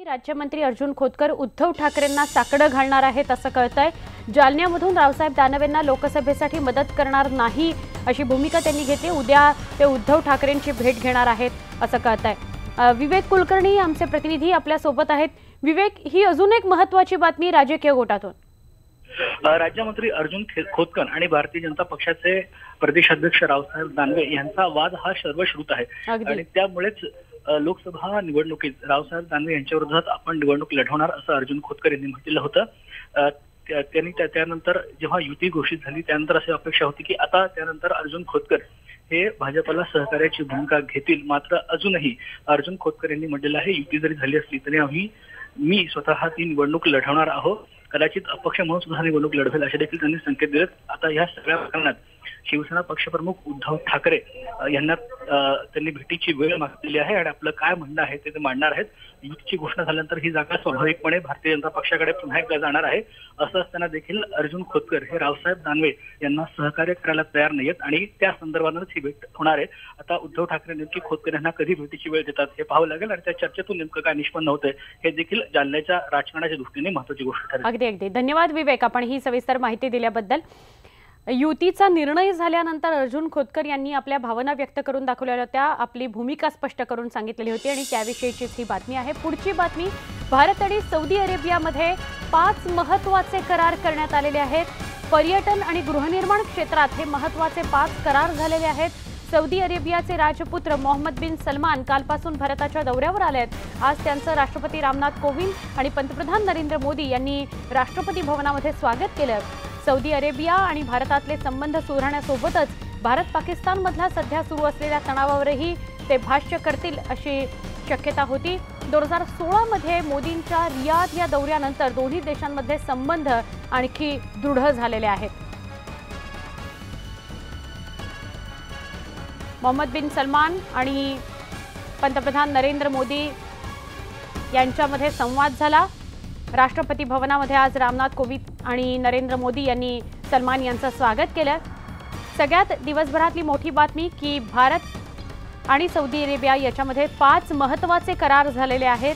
राज्यमंत्री अर्जुन खोतकर उद्धव ठाकरेंना साकडं घालणार आहेत असं कळतंय। जालन्यामधून रावसाहेब दानवेंना लोकसभेसाठी मदत करणार नाही अशी भूमिका त्यांनी घेतली। उद्या ते उद्धव ठाकरेंची भेट घेणार आहेत असं कळतंय। विवेक कुलकर्णी आमचे प्रतिनिधी आपल्या सोबत आहेत। विवेक, ही अजून एक महत्त्वाची बातमी राजकीय गोटातून। राज्यमंत्री अर्जुन खोतकर आणि भारतीय जनता पक्षाचे प्रदेशाध्यक्ष रावसाहेब दानवे यांचा वाद हा सर्वश्रुत आहे आणि त्यामुळेच लोकसभा निवडणुकीत रावसाहेब दानवे यांच्या विरोधात आपण निवडणूक लढवणार असं अर्जुन खोतकर यांनी म्हटलेलं होतं। त्यांनी त्यानंतर जेव्हा युती घोषित झाली त्यानंतर अशी अपेक्षा होती की आता त्यानंतर अर्जुन खोतकर हे भाजपला सहकार्याची भूमिका घेतील। मात्र अजूनही अर्जुन खोतकर यांनी म्हटलेलं आहे युती जरी झाली असली तरी मी स्वतः ती निवडणूक लढवणार आहोत, कदाचित अपक्ष म्हणून सुद्धा निवडणूक लढवेल असे देखील त्यांनी संकेत दिलेत। आता या सगळ्या प्रकरणात शिवसेना पक्षप्रमुख उद्धव ठाकरे यांना त्यांनी भेटीची वेळ मागितली आहे आणि आपलं काय म्हणणं आहे ते मांडणार आहेत। युतीची घोषणा झाल्यानंतर ही जागा स्वाभाविकपणे भारतीय जनता पक्षाकडे पुन्हा एकदा जाणार आहे। असं असताना देखील अर्जुन खोतकर हे रावसाहेब दानवे यांना सहकार्य करायला तयार नाहीयेत आणि त्या संदर्भातच ही भेट होणार आहे। आता उद्धव ठाकरे नेमकी खोतकर यांना कधी भेटीची वेळ देतात हे पाहावं लागेल आणि त्या चर्चेतून नेमकं काय निष्पन्न होतंय हे देखील जालन्याच्या राजकारणाच्या दृष्टीने महत्त्वाची गोष्ट ठरेल। अगदी धन्यवाद विवेक, आपण ही सविस्तर माहिती दिल्याबद्दल। युतीचा निर्णय झाल्यानंतर अर्जुन खोतकर यांनी आपल्या भावना व्यक्त करून दाखवल्या होत्या, आपली भूमिका स्पष्ट करून सांगितलेली होती आणि त्याविषयीचीच ही बातमी आहे। पुढची बातमी, भारत आणि सौदी अरेबियामध्ये 5 महत्त्वाचे करार करण्यात आलेले आहेत। पर्यटन आणि गृहनिर्माण क्षेत्रात हे महत्त्वाचे 5 करार झालेले आहेत। सौदी अरेबियाचे राजपुत्र मोहम्मद बिन सलमान कालपासून भारताच्या दौऱ्यावर आले आहेत। आज त्यांचं राष्ट्रपती रामनाथ कोविंद आणि पंतप्रधान नरेंद्र मोदी यांनी राष्ट्रपती भवनामध्ये स्वागत केलं। सौदी अरेबिया आणि भारतातले संबंध सुधारण्यासोबतच भारत पाकिस्तानमधला सध्या सुरू असलेल्या तणावावरही ते भाष्य करतील अशी शक्यता होती। 2016 मध्ये मोदींच्या रियाध या दौऱ्यानंतर दोन्ही देशांमध्ये संबंध आणखी दृढ झालेले आहेत। मोहम्मद बिन सलमान आणि पंतप्रधान नरेंद्र मोदी यांच्यामध्ये संवाद झाला। राष्ट्रपती भवनामध्ये आज रामनाथ कोविंद आणि नरेंद्र मोदी यांनी सलमान यांचं स्वागत केलं। सगळ्यात दिवसभरातली मोठी बातमी की भारत आणि सौदी अरेबिया याच्यामध्ये 5 महत्त्वाचे करार झालेले आहेत।